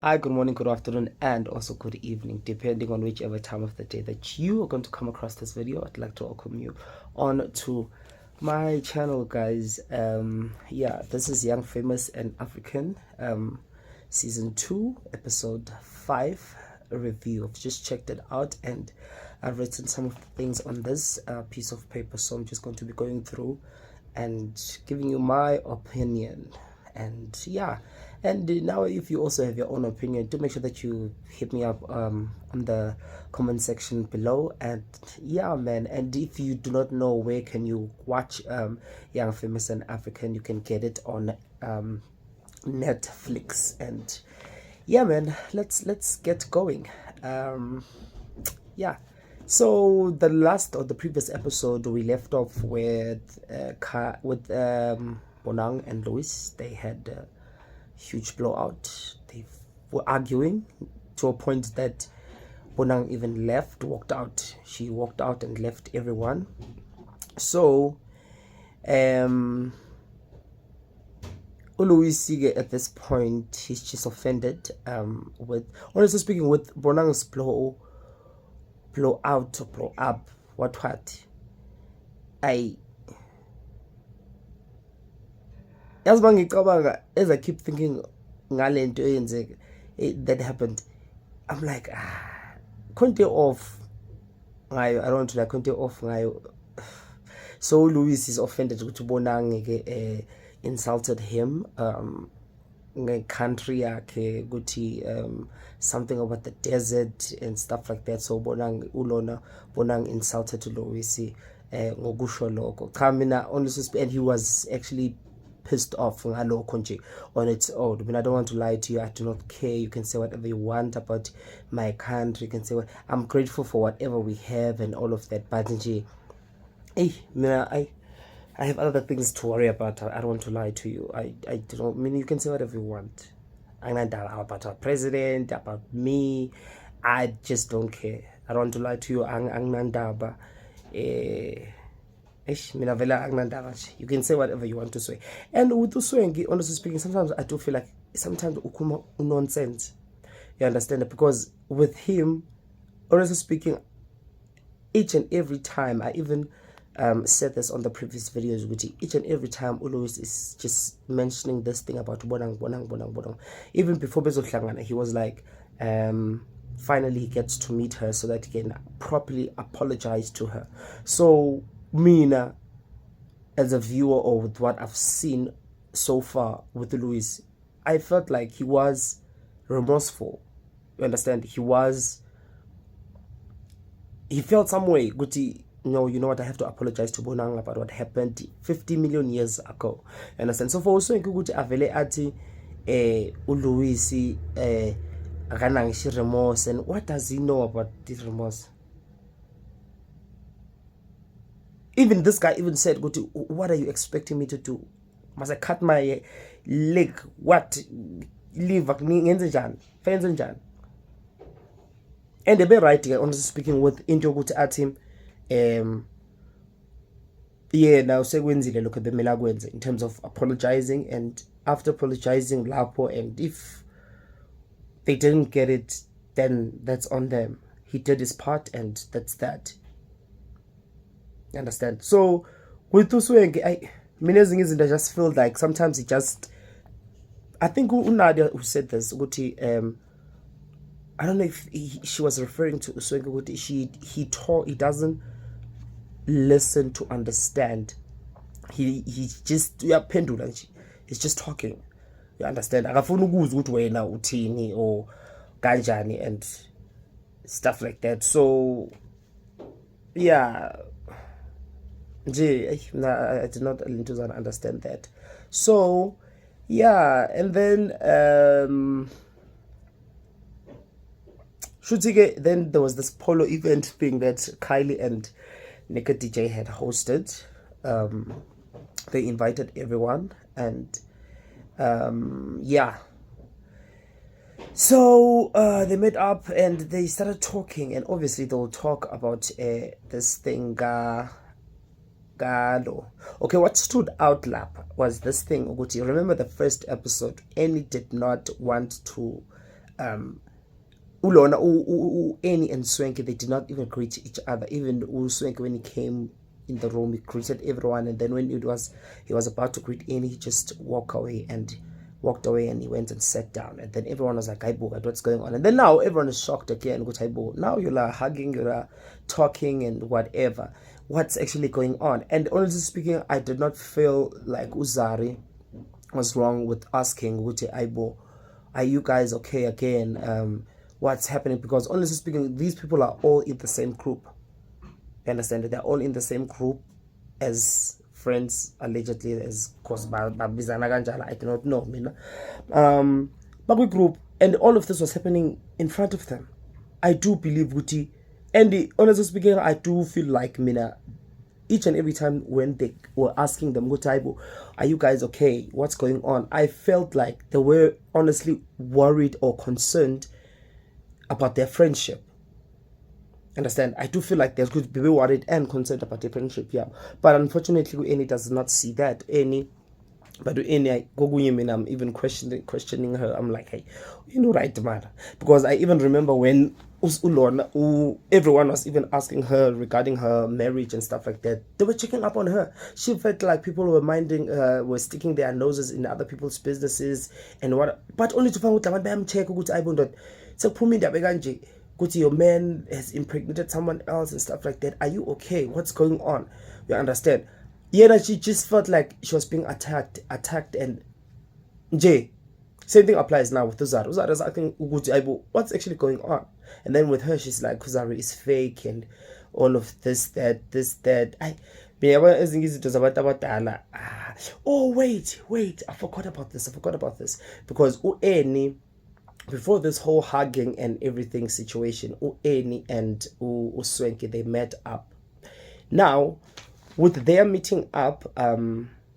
Hi, good morning, good afternoon, and also good evening, depending on whichever time of the day that you are going to come across this video. I'd like to welcome you on to my channel, guys. This is Young, Famous, and African, season 2, episode 5 review. I've just checked it out and I've written some of the things on this piece of paper, so I'm just going to be going through and giving you my opinion. And now if you also have your own opinion, do make sure that you hit me up on the comment section below. And yeah, man, and if you do not know where can you watch Young, Famous, and African, you can get it on Netflix. And yeah, man, let's get going. Yeah, so the last or the previous episode we left off with Bonang and Louis. They had a huge blowout. They were arguing to a point that Bonang even walked out. She walked out and left everyone. So Louis at this point, he's just offended with, honestly speaking, with Bonang's blow out or blow up, what I as I keep thinking ngale that happened, I'm like, konti off I don't want to like konti off ngayo. So Louis is offended ukuthi Bonang insulted him country yakhe ukuthi something about the desert and stuff like that. So Bonang insulted Louis ngokusho lokho. Cha mina honestly, and he was actually pissed off ngalokho nje on its own. I mean, I don't want to lie to you. I do not care. You can say whatever you want about my country. You can say I'm grateful for whatever we have and all of that. But nje, I have other things to worry about. I don't want to lie to you. I don't mean, you can say whatever you want. I'm not about our president, about me. I just don't care. I don't want to lie to you. Angnandaba. You can say whatever you want to say. And with Uswengi, honestly speaking, sometimes I do feel like sometimes ukuma nonsense. You understand? Because with him, honestly speaking, each and every time, I even said this on the previous videos, which each and every time Louis is just mentioning this thing about Bonang. Even before Bezohlangana, he was like, finally he gets to meet her so that he can properly apologize to her. So Mina, as a viewer, or with what I've seen so far with Louis, I felt like he was remorseful. You understand? He felt some way, Guti, no, you know what, I have to apologize to Bonang about what happened 50 million years ago. You understand? So for also Guti avele ati Louis akanangishi remorse, and what does he know about this remorse? Even this guy even said, Guti, what are you expecting me to do? Must I cut my leg? What? Leave and they be right here, honestly speaking, with into ukuthi athi now sekwenzile lokho bemela kwenze in terms of apologizing, and after apologizing lapho, and if they didn't get it, then that's on them. He did his part and that's that. You understand? So with Uswengi, I just feel like sometimes he just, I think Nadia who said this, I don't know if she was referring to Uswengi, he doesn't listen to understand. He just uyaphendula nje. He's just talking. You understand? Akafuna ukuzwa ukuthi wena uthini or kanjani and stuff like that. So yeah, I did not understand that. So yeah, and then then there was this polo event thing that Kylie and Nika DJ had hosted. They invited everyone, and so they met up and they started talking, and obviously they'll talk about this thing Galo. Okay, what stood out was this thing, Uguti. Remember the first episode, Annie did not want to ulona Annie and Swanky, they did not even greet each other. Even Swanky, when he came in the room, he greeted everyone, and then when he was about to greet Annie, he just walked away and he went and sat down, and then everyone was like, "Aibo, what's going on?" And then now everyone is shocked again. Aibo, now you're hugging, you're talking and whatever. What's actually going on? And honestly speaking, I did not feel like Uzari was wrong with asking Aibo, are you guys okay again? What's happening? Because honestly speaking, these people are all in the same group. You understand? They're all in the same group as friends, allegedly, as cause I do not know. But group, and all of this was happening in front of them. I do believe Guti, and honestly speaking, I do feel like Mina, each and every time when they were asking them, are you guys okay? What's going on? I felt like they were honestly worried or concerned about their friendship. Understand? I do feel like they could be worried and concerned about their friendship, yeah. But unfortunately, Annie does not see that. But Annie, I'm even questioning her. I'm like, hey, right, man. Because I even remember when everyone was even asking her regarding her marriage and stuff like that. They were checking up on her. She felt like people were sticking their noses in other people's businesses and what. But only to find out that check your man has impregnated someone else and stuff like that. Are you okay? What's going on? You understand? Yeah, she just felt like she was being attacked, and Jay. Same thing applies now with Uzari. Uzari is asking what's actually going on? And then with her, she's like, Uzari is fake and all of this, that. Oh, wait, I forgot about this. Because Annie, before this whole hugging and everything situation, Annie and Swanky, they met up. Now, with their meeting up,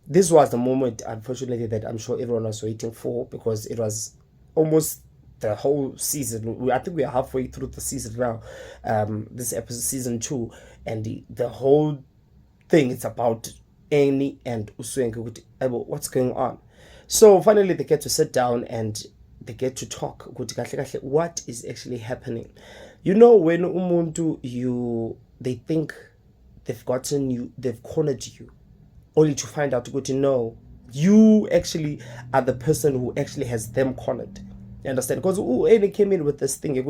this was the moment, unfortunately, that I'm sure everyone was waiting for, because it was almost the whole season. I think we are halfway through the season now. This episode, season 2, and the whole thing is about Annie and Uswenke. What's going on? So finally, they get to sit down and they get to talk. What is actually happening? You know, when umuntu, they think they've gotten you, they've cornered you, only to find out to know you actually are the person who actually has them cornered. You understand? Because Annie came in with this thing, and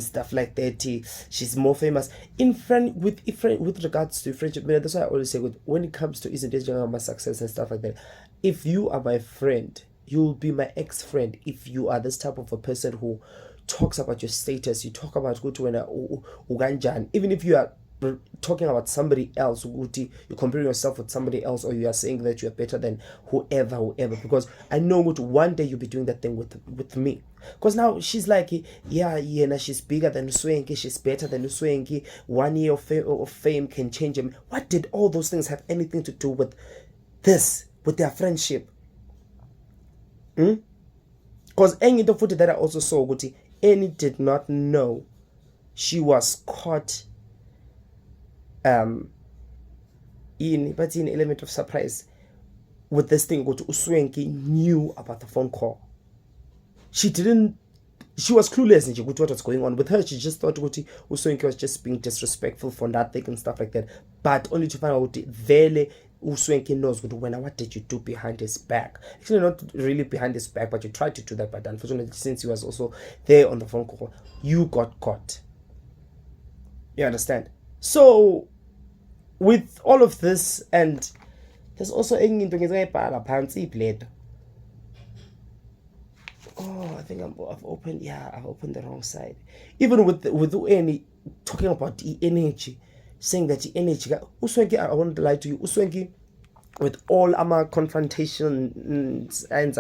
stuff like that. She's more famous with regards to friendship. That's why I always say, when it comes to my success and stuff like that, if you are my friend, you'll be my ex-friend. If you are this type of a person who talks about your status, you talk about even if you are talking about somebody else, you're comparing yourself with somebody else, or you are saying that you are better than whoever, because I know one day you'll be doing that thing with me. Because now she's like, she's bigger than Uswenke, she's better than Uswenke, 1 year of fame can change him. What did all those things have anything to do with this, with their friendship? Because any of the that I also saw, Annie did not know she was caught in an element of surprise with this thing. Uswenke knew about the phone call. She was clueless in what was going on with her. She just thought Uswenke was just being disrespectful for nothing and stuff like that. But only to find out Vele Uswenke knows what did you do behind his back. Actually, not really behind his back, but you tried to do that. But unfortunately, since he was also there on the phone call, you got caught. You understand? So, with all of this, and there's also oh, I think I've opened the wrong side. Even with Annie talking about the energy, saying that the energy, Uswenke, I won't lie to you, Uswenke, with all our confrontations and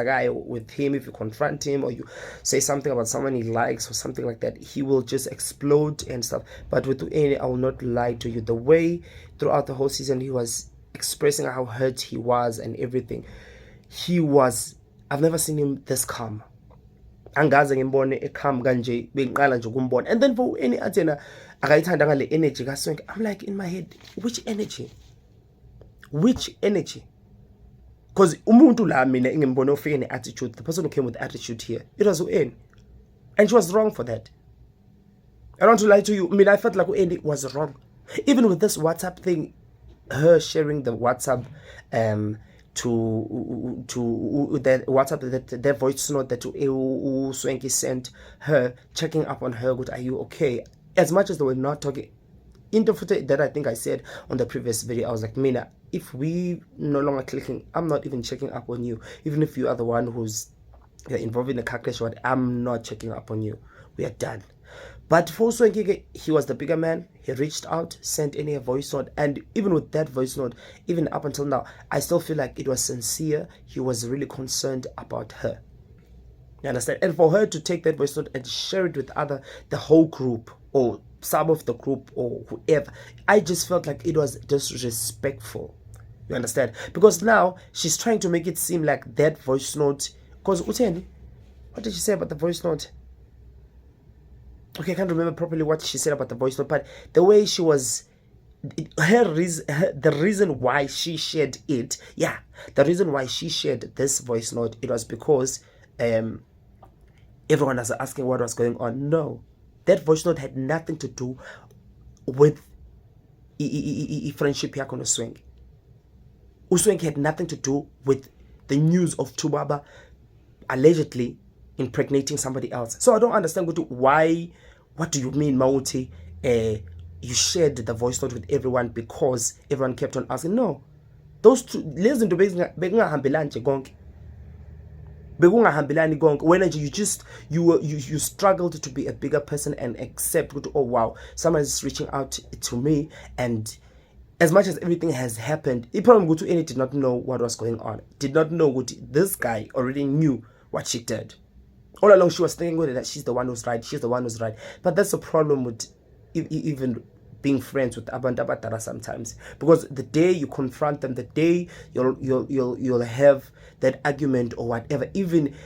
with him, if you confront him or you say something about someone he likes or something like that, he will just explode and stuff. But with Annie, I will not lie to you, the way throughout the whole season he was expressing how hurt he was and everything, I've never seen him this calm. Angaze ngimbone ekham kanje bengiqala nje ukumbona. And then for Annie athena akayithanda ngale energy kaSwenke, I'm like in my head, which energy? Because because umuntu la mina ingembona ufike ne-attitude, the person who came with attitude here, it was u-Annie, and she was wrong for that. I don't want to lie to you. I mean, I felt like Annie was wrong. Even with this WhatsApp thing, her sharing the WhatsApp to the WhatsApp, that voice note that Swanky sent her, checking up on her, good, are you okay? As much as they were not talking, interpreted that I think I said on the previous video, I was like, Mina, if we no longer clicking, I'm not even checking up on you. Even if you are the one who's involved in the car crash, I'm not checking up on you. We are done. But for Swanky, he was the bigger man. He reached out, sent in a voice note, and even with that voice note, even up until now, I still feel like it was sincere. He was really concerned about her. You understand? And for her to take that voice note and share it with the whole group, or some of the group, or whoever, I just felt like it was disrespectful. You understand? Because now she's trying to make it seem like that voice note. Because Uteni, what did she say about the voice note? Okay, I can't remember properly what she said about the voice note, but the way she was, the reason why she shared it, the reason why she shared this voice note, it was because everyone was asking what was going on. No, that voice note had nothing to do with friendship yakho noSwenki. uSwenki had nothing to do with the news of Tubaba allegedly impregnating somebody else. So I don't understand why. What do you mean, Mauti? You shared the voice note with everyone because everyone kept on asking. No, those two. Listen to bekungahambilani konke. Bekungahambilani konke. When you struggled to be a bigger person and accept. Oh wow, someone is reaching out to me, and as much as everything has happened, he probably did not know what was going on. Did not know this guy already knew what she did. All along, she was thinking that she's the one who's right. She's the one who's right. But that's the problem with even being friends with abantu abadala sometimes. Because the day you confront them, the day you'll have that argument or whatever, even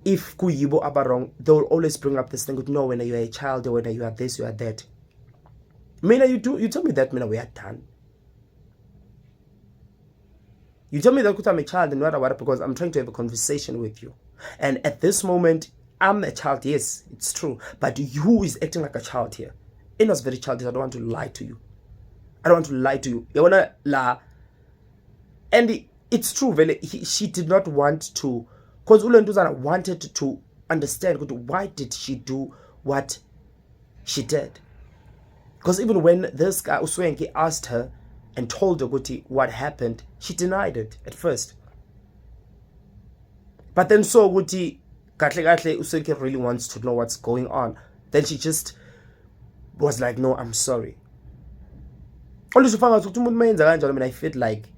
if kuyibo abarong, they'll always bring up this thing. No, when you are a child, or when you are this, you are that. Mina, you tell me that, Mina, we are done. You tell me that I'm a child and what because I'm trying to have a conversation with you. And at this moment, I'm a child, yes, it's true. But who is acting like a child here? It was very childish. I don't want to lie to you. I don't want to lie to you. You wanna lie. And it's true, really. She did not want to, because Ulenduzana wanted to understand why did she do what she did. Because even when this guy uSwenki asked her and told her what happened, she denied it at first. But then so kahle uSwenki really wants to know what's going on. Then she just was like, no, I'm sorry. I feel like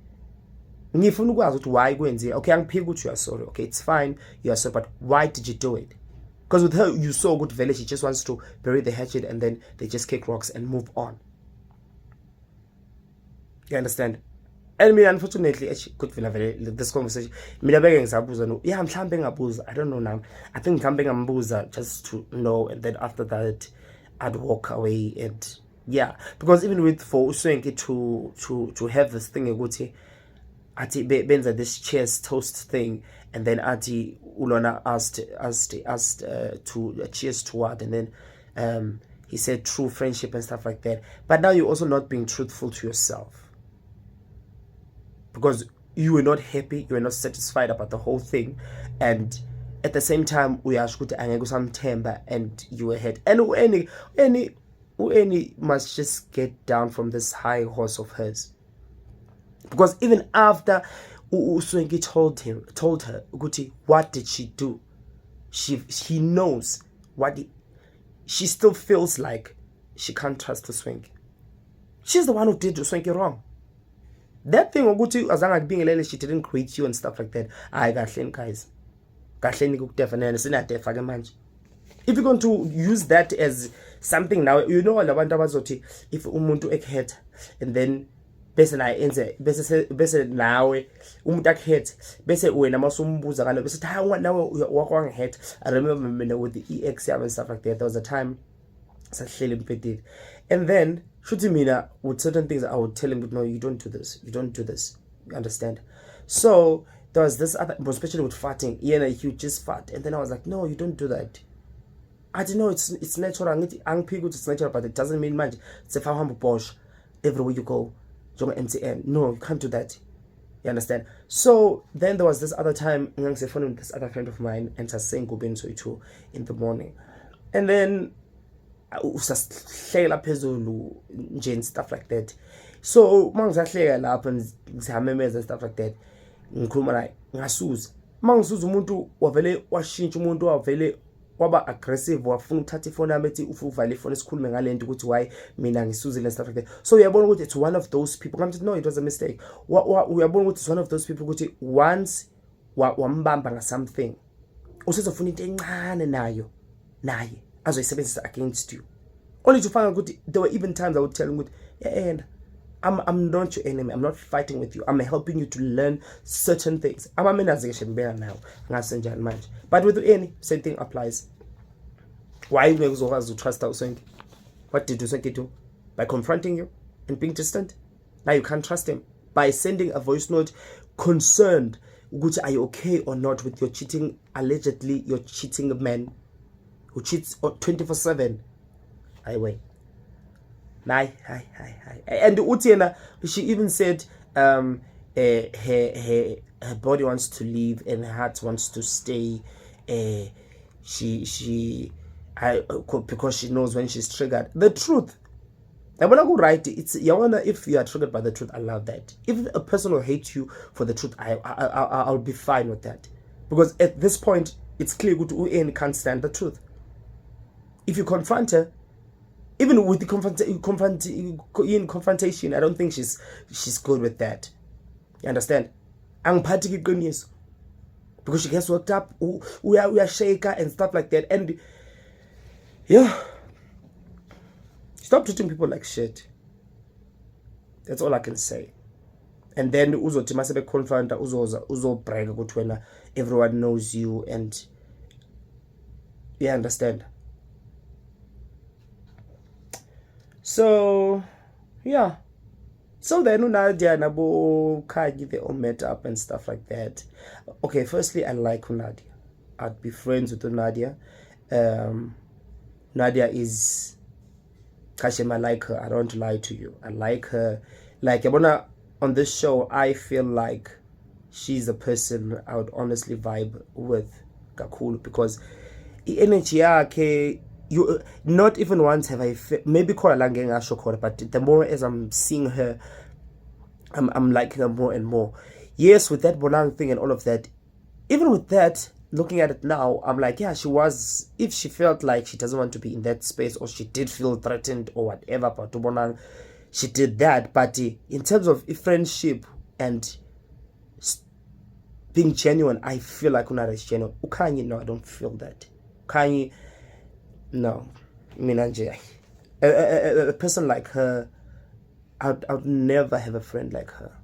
why okay, you are sorry. Okay, it's fine, you are sorry, but why did you do it? Because with her, you saw good value. She just wants to bury the hatchet and then they just kick rocks and move on. You understand? And me, unfortunately, could feel this conversation. I don't know now. I think I'm just to know, and then after that, I'd walk away. And yeah, because even with for uSwenki to have this thing, ati benza this cheers toast thing, and then ati Ulona asked to cheers to what, and then he said true friendship and stuff like that. But now you're also not being truthful to yourself. Because you were not happy, you were not satisfied about the whole thing, and at the same time we asked some temper and you were hurt. And any must just get down from this high horse of hers. Because even after uSwenki told her, what did she do? He knows what she still feels like she can't trust uSwenki. She's the one who did uSwenki wrong. That thing azanga being a she didn't create you and stuff like that. Guys. If you're going to use that as something now, you know if umuntu ekhet and then bese na enze bese nawe umuntu akhet bese wena masumbuza kana bese nawe wakwangihet. I remember mina with the EX and stuff like that. There was a time sahleli mpedile, and then shuthi mina with certain things I would tell him, no, you don't do this, you don't do this, you understand? So there was this other, especially with farting, he would just fart, and then I was like, no, you don't do that. I don't know, it's natural. It's natural, but it doesn't mean much. It's a humble Bosch everywhere you go. MTN. No, you can't do that. You understand? So then there was this other time, this other friend of mine, and saying go into in the morning, and then usasihlekela phezulu nje and stuff like that. So mangisahleka lapha ngizamemeza and stuff like that, ngikhuluma naye ngasuza. Mangisuza umuntu wavele washintsha, umuntu wavele waba aggressive, wafuna ukuthatha ifoni yami ethi uvale ifoni sikhulume ngalento ukuthi why mina ngisuzile and stuff like that. So uyabona ukuthi it's one of those people. Ngithi no, it was a mistake. Uyabona ukuthi it's one of those people ukuthi once wambamba nga something usezofuna into encane naye azoyisebenzisa against you, only to find out ukuthi there were even times I would tell him ukuthi and I'm not your enemy. I'm not fighting with you. I'm helping you to learn certain things. But with any, same thing applies. Why you to trust us? What did you do? By confronting you and being distant? Now you can't trust him. By sending a voice note concerned, which are you okay or not with your cheating, allegedly your cheating man who cheats 24/7. I wait. Hi. And Utiena, she even said her body wants to leave and her heart wants to stay. Because she knows when she's triggered. The truth. I wanna go right. It's if you are triggered by the truth, I love that. If a person will hate you for the truth, I'll be fine with that. Because at this point, it's clear good UN can't stand the truth. If you confront her, even with the confrontation, I don't think she's good with that. You understand? Because she gets worked up, we are shaker and stuff like that. And yeah, stop treating people like shit. That's all I can say. And then uzothi confront uzo brag ukuthi wena everyone knows you, and you understand. So yeah, so then Nadia and Abu Khaji, they all met up and stuff like that. Okay, firstly, I like Nadia. I'd be friends with Nadia. Nadia is Kashim, I like her. I don't want to lie to you. I like her. Like on this show, I feel like she's a person I would honestly vibe with Kakulu, because the energy yake, you not even once have I maybe call a but the more as I'm seeing her, I'm liking her more and more. Yes, with that Bonang thing and all of that, even with that, looking at it now, I'm like, yeah, she was, if she felt like she doesn't want to be in that space, or she did feel threatened or whatever, but Bonang, she did that. But in terms of friendship and being genuine, I feel like Unada is genuine. Ukanyi, no, I don't feel that. Ukanyi, no. A person like her, I'd never have a friend like her.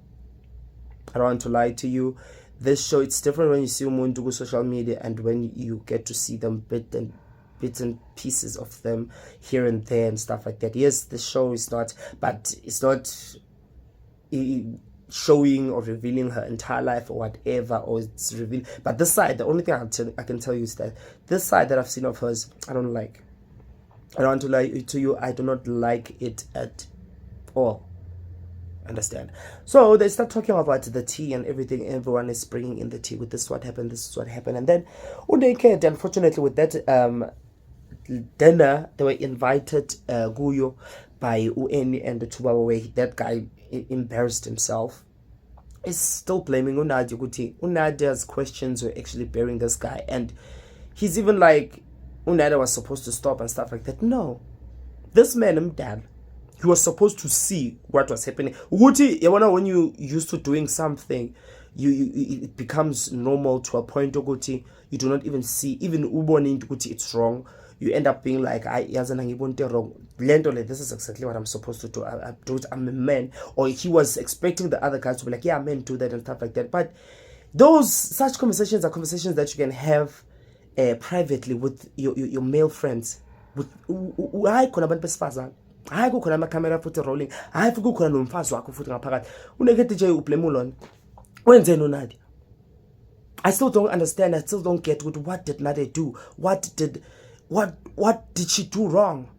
I don't want to lie to you. This show, it's different when you see Umuntu social media and when you get to see them bits and pieces of them here and there and stuff like that. Yes, the show is not, but it's not showing or revealing her entire life or whatever, or it's revealing. But this side, the only thing I can tell you is that this side that I've seen of hers, I don't like. I don't want to lie to you, I do not like it at all. Understand? So they start talking about the tea and everything. Everyone is bringing in the tea with this is what happened, this is what happened. And then unfortunately with that dinner, they were invited Guyo by Ueni and the Tubawa, where that guy embarrassed himself. Is still blaming Unadia Guti. Unadia's questions were actually burying this guy, and he's even like Unadia was supposed to stop and stuff like that. No, this man, dad, he was supposed to see what was happening. When you used to doing something, it becomes normal to a point. You do not even see, even it's wrong. You end up being like, wrong. This is exactly what I'm supposed to do. I'm a man. Or he was expecting the other guys to be like, yeah, men do that and stuff like that. But such conversations are conversations that you can have privately with your male friends. Hayi kukhona ama camera futhi rolling, hayi futhi kukhona nomfazi wakho futhi ngaphakathi, uneke DJ ublame ulona. Wenzeni uNadia? I still don't understand. I still don't get what did Nadia do? What did she do wrong?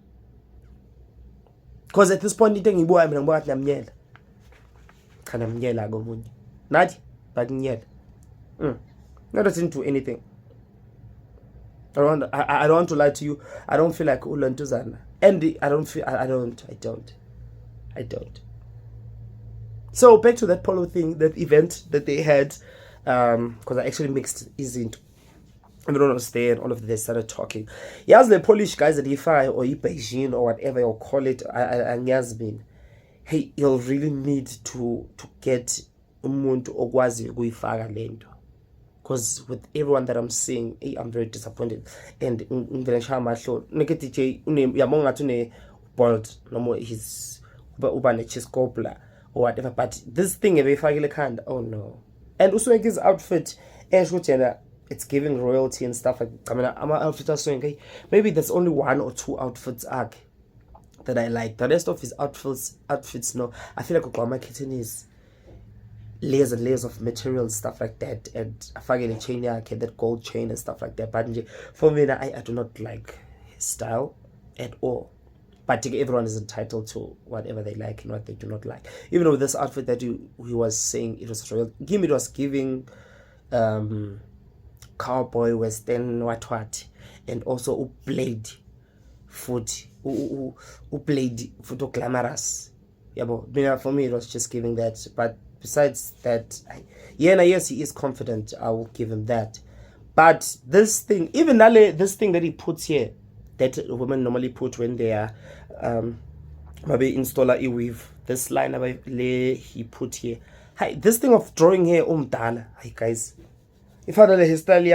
Because at this point into ngibuka mina ngibuka namnyela. Cha namnyela komunye. Nadia, but nyela. Not didn't do anything. I don't want to lie to you. I don't feel like ulantuzana. And I don't. So back to that polo thing, that event that they had, because I actually mixed izinto. Everyone was there and all of this started talking. Yes, the Polish guys that Ifai or Beijing or whatever you call it, and Yasmin, hey, you'll really need to get umuntu okwazi ukuyifaka lento. Because with everyone that I'm seeing, I'm very disappointed. And ngilesha mahlo neketi DJ yabonga tune bold no more his uba ne chiscopla or whatever, but this thing ebeyifakile khanda, oh no. And also like his outfit it's giving royalty and stuff like, I mean, I'm outfit also maybe there's only 1 or 2 outfits that I like. The rest of his outfits no, I feel like Oklahoma Kitten is layers and layers of material, stuff like that, and I forget a chain, that gold chain and stuff like that. But for me, I do not like his style at all. But everyone is entitled to whatever they like and what they do not like. Even with this outfit that he was saying it was royal, it was giving cowboy western what, and also blade foot, blade foot glamorous. Yeah, but for me it was just giving that. But besides that, yes, he is confident. I will give him that. But this thing, even this thing that he puts here, that women normally put when they are maybe installer e-weave, this line he put here. Hi, this thing of drawing here umdala. Hi guys, if I had a history,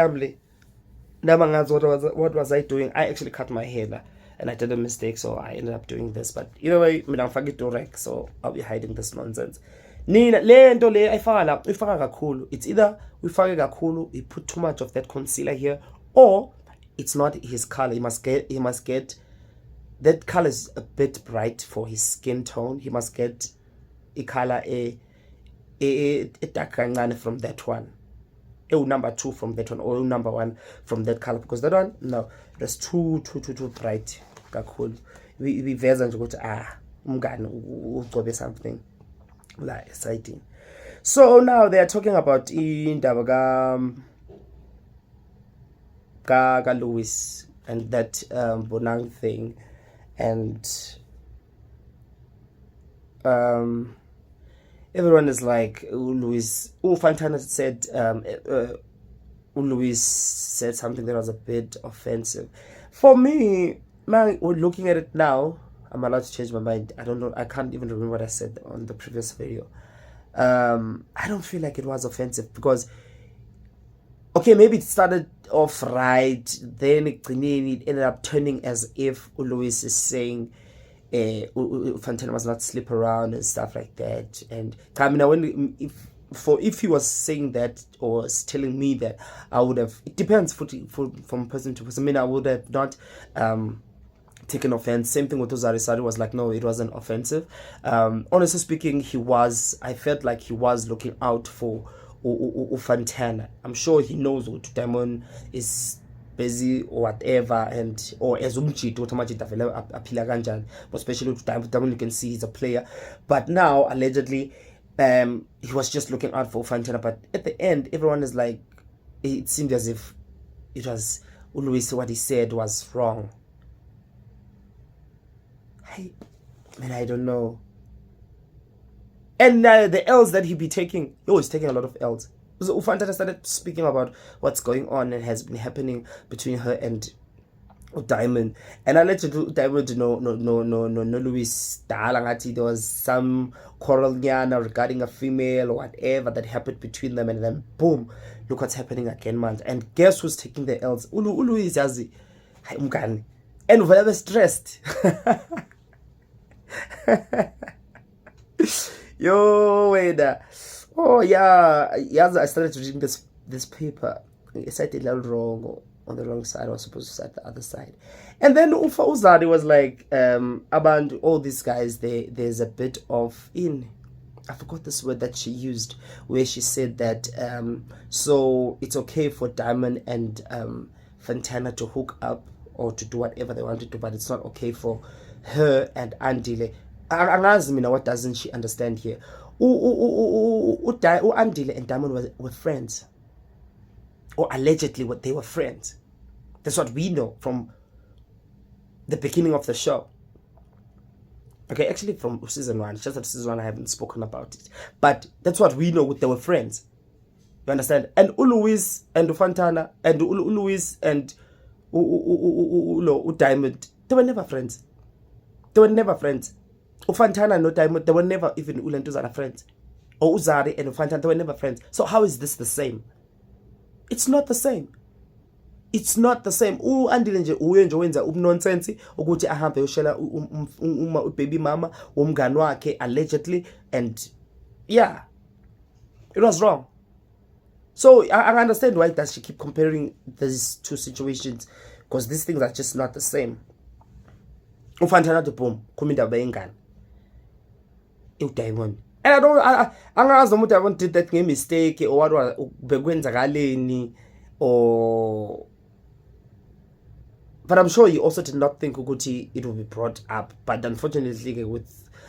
what was I doing? I actually cut my hair and I did a mistake, so I ended up doing this. But either way, I'm forget to wreck, so I'll be hiding this nonsense. Nina lento le ayifaka la ifaka kakhulu. It's either we fake kakhulu, he put too much of that concealer here, or it's not his color. He must get that color is a bit bright for his skin tone. He must get a color a dark from that one. Number 2 from that one, or number 1 from that color, because that one, no, that's too bright. Kakhulu. We veza nje ukuthi umngani ugcobe something like exciting. So now they are talking about indaba ka Louis and that Bonang thing, and everyone is like, Louis Fantana said Louis said something that was a bit offensive. For me, man, looking at it now, I'm allowed to change my mind. I don't know. I can't even remember what I said on the previous video. I don't feel like it was offensive because, okay, maybe it started off right, then it ended up turning as if Louis is saying Fantana must not sleep around and stuff like that. And I mean, if he was saying that or was telling me that, I would have. It depends from person to person. I mean, I would have not taken offense. Same thing with Uzarisari was like, no, it wasn't offensive. Honestly speaking, I felt like he was looking out for Fantana. I'm sure he knows what Diamond is busy or whatever, and or as umjito utamajita vele aphila kanjani, especially with Diamond you can see he's a player, but now allegedly he was just looking out for Fantana. But at the end, everyone is like, it seemed as if it was Louis, what he said was wrong. I don't know. And the L's that he be taking, he was taking a lot of L's. So Fantana started speaking about what's going on and has been happening between her and Diamond. And I let you Diamond no Louis Dalangati. There was some quarrel regarding a female or whatever that happened between them, and then boom, look what's happening again, man. And guess who's taking the L's? Louis Yazi. And whatever stressed. Yo, wait. Oh yeah, I started reading this paper. I said it a little wrong, on the wrong side. I was supposed to set the other side. And then Ufa Uzadi was like, about all these guys, there's a bit of I forgot this word that she used, where she said that so it's okay for Diamond and Fantana to hook up or to do whatever they want to do, but it's not okay for her and Andile. Angazi mina, what doesn't she understand here? Andile and Diamond were friends, or allegedly what they were friends. That's what we know from the beginning of the show. Okay, actually from season 1. It's just that season 1 I haven't spoken about it. But that's what we know, they were friends. You understand? And Louis and Fantana and Louis and Diamond, they were never friends. They were never friends. Fantana and Diamond, they were never even and Uzara friends. Or Uzari and Fantana, they were never friends. So how is this the same? It's not the same. It's not the same. Andile nje uye nje wenza ubunonsense ukuthi ahambe yoshela baby mama womngani wakhe allegedly, and yeah, it was wrong. So I understand why does she keep comparing these two situations, because these things are just not the same. Ufantana to boom kumindaba yengane Diamond, and I don't angazi noma Diamond did that mistake or what bekwenzakaleni, or but I'm sure he also did not think ukuthi it will be brought up. But unfortunately,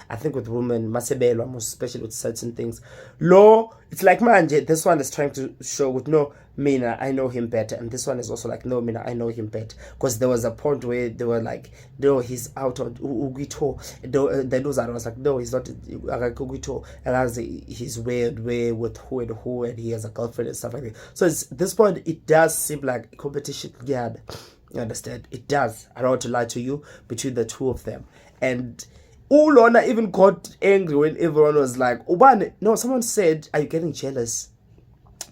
I think with women, Masebelwa, most especially with certain things, it's like manje, this one is trying to show with no, Mina, I know him better, and this one is also like, no, Mina, I know him better, because there was a point where they were like, no, he's out on Ugito, the news I was like, no, he's not Ugito, and he's weird way with who, and he has a girlfriend and stuff like that. So at this point, it does seem like competition. Yeah, you understand? It does. I don't want to lie to you, between the two of them. And Ulona even got angry when everyone was like, Ubane, no, someone said, are you getting jealous?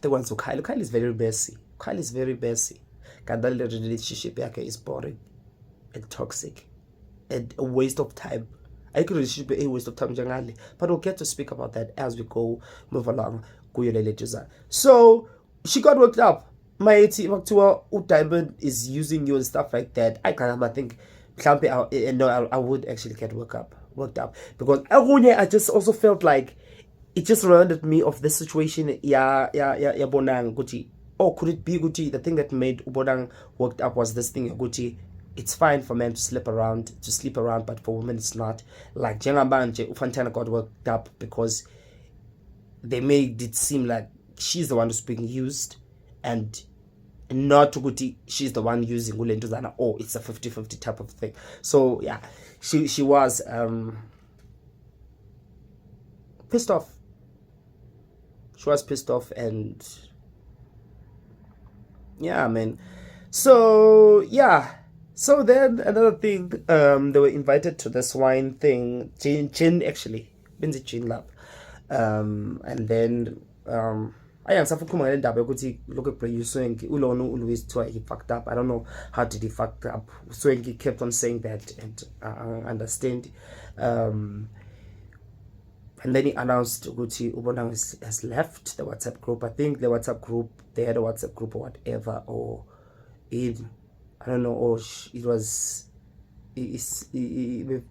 The ones who Kyle is very messy. Kyle is very messy. Kandali relationship is boring and toxic and a waste of time. I could relationship be a waste of time generally, but we'll get to speak about that as we move along. So she got worked up. My Diamond is using you and stuff like that. I think I would actually get worked up because I just also felt like it just reminded me of this situation. Bonang Gucci. Oh, could it be Gucci? The thing that made Bonang worked up was this thing, Gucci. It's fine for men to sleep around, but for women it's not. Like Jengambanje, Ufantana got worked up because they made it seem like she's the one who's being used, and not Guti, she's the one using Ulentuzana. Oh, it's a 50-50 type of thing. So yeah, she was pissed off. She was pissed off, and yeah, man. So yeah. So then another thing, they were invited to this wine thing, gin actually, Benzi Gin Lab, and then I am suffering from endaba ukuthi lokho Swenki ulona Louis Toy he fucked up. I don't know how did he fucked up. Swenki kept on saying that, and I understand. And then he announced ukuthi Ubonang has left the WhatsApp group. I think the WhatsApp group, they had a WhatsApp group or whatever, or I don't know, or it was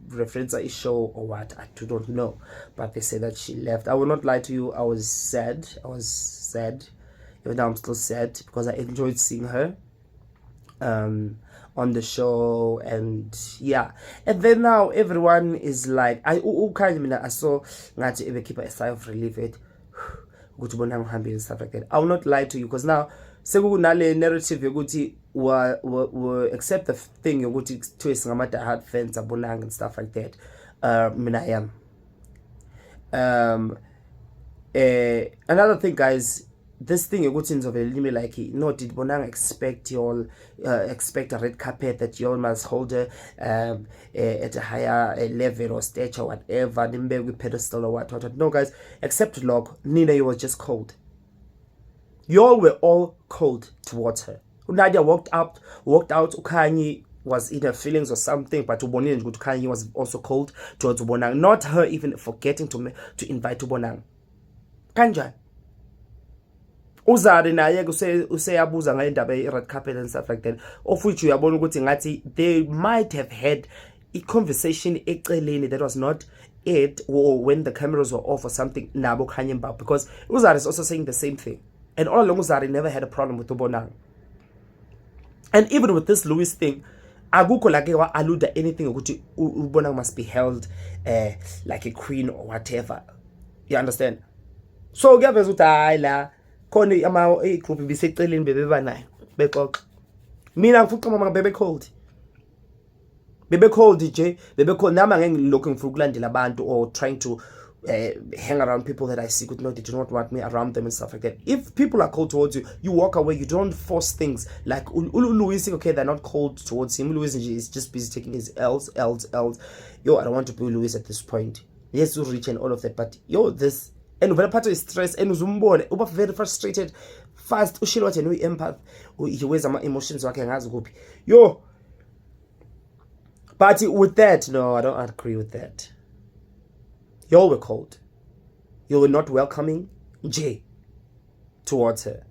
reference a show or what, I don't know, but they said that she left. I will not lie to you, I was sad, even though I'm still sad, because I enjoyed seeing her on the show, and yeah. And then now everyone is like, I saw ngathi keep a sigh of relief it and stuff like that. I will not lie to you, because now sekunale narrative yokuthi we accept the thing yokuthi to hard fans abonang and stuff like that. Mina another thing, guys, this thing yokuthi nizovele like, no, did Bonang expect y'all expect a red carpet that y'all must hold her at a higher level or stature or whatever, nimbe with pedestal or what. No, guys, except Log, Nina, you was just cold. Y'all were all cold towards her. Nadia walked out. Ukhanyi was in her feelings or something, but Ubonang Ukhanyi was also cold towards Ubonang. Not her even forgetting to invite Ubonang. Kanjani? Uzari naye useyabuza ngendaba red carpet and stuff like that. Of which uyabona ukuthi ngathi they might have had a conversation eceleni that was not it, or when the cameras were off or something, nabo khanye mbao, because Uzari is also saying the same thing. And all along Uzari never had a problem with Ubonang. And even with this Louis thing, akukho like allude anything ukuthi Ubonang must be held like a queen or whatever. You understand? So kuyaveza ukuthi hayi la khona ama group biseceleni bebebanayo bexoxa. Mina ngifuna mama bebe cold. Bebe cold DJ, bebe cold nama ngeke looking for ukulandela abantu or trying to hang around people that I see could know they do not want me around them and stuff like that. If people are cold towards you, you walk away. You don't force things. Like Louis, okay, they're not cold towards him. Louis is just busy taking his L's. Yo, I don't want to be Louis at this point. Yes, to reach and all of that, but yo, this and very part of his stress and uzumbone uba very frustrated fast. Ushilo wathi no empath. He weighs ama emotions wakhe ngazi kuphi. Yo. But with that, no, I don't agree with that. Y'all were cold. You were not welcoming Jay towards her.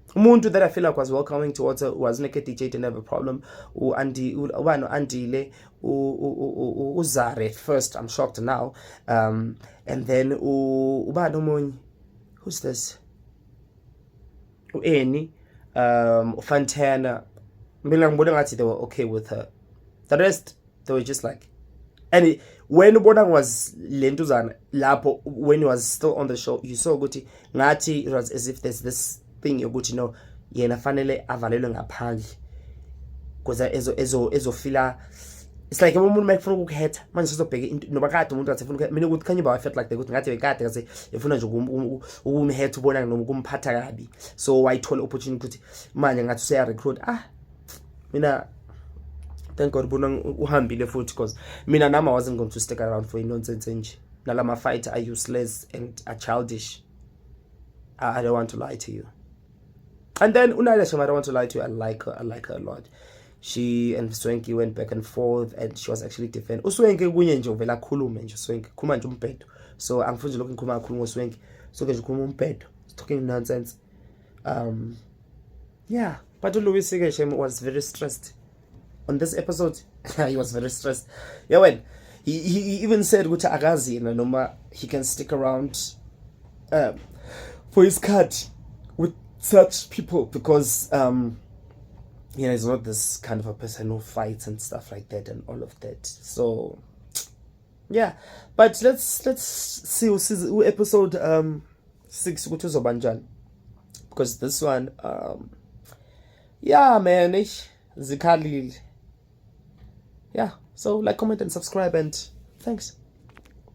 Umuntu that I feel like was welcoming towards her was naked DJ, didn't have a problem. Andile, Uzare first. I'm shocked now. And then who's this? Eni, Fantana. They were okay with her. The rest, they were just like, and when Ubonang was lentuzana lapo, when he was still on the show, you saw Guti Ngati, it was as if there's this thing you Guti know, yena fanele avalelwe ngaphandle. Because ezo fila, it's like umuntu mayifuna ukukhetha manje sizobheka into noba kade umuntu athi ufuna mina ukuthi khanye ba I felt like ukuthi ngathi bekade kasi efuna nje ukumhetha ubona noma ukumphatha kabi, so wayithola opportunity ukuthi manje ngathi useya recruit mina. Thank God uhambile futhi, because mina nama wasn't going to stick around for nonsense nje. Nalama fight are useless and are childish. I don't want to lie to you. And then Unaila Shama, I don't want to lie to you. I like her a lot. She and Swenky went back and forth, and she was actually defending. Uswenky kunye nje uvela khulume nje Swenky. Khuma nje umphetho. So angifuni lokho ngikhuluma kakhulu ngoSwenky. So ke nje khuluma umphetho. Talking nonsense. Yeah, but Louis Shem was very stressed. On this episode, he was very stressed. Yeah, when he even said Guta Agazi Noma he can stick around for his cut with such people because he's not this kind of a person who fights and stuff like that and all of that. So yeah, but let's see episode 6 because this one yeah man zikhalile. Yeah, so like, comment and subscribe, and thanks.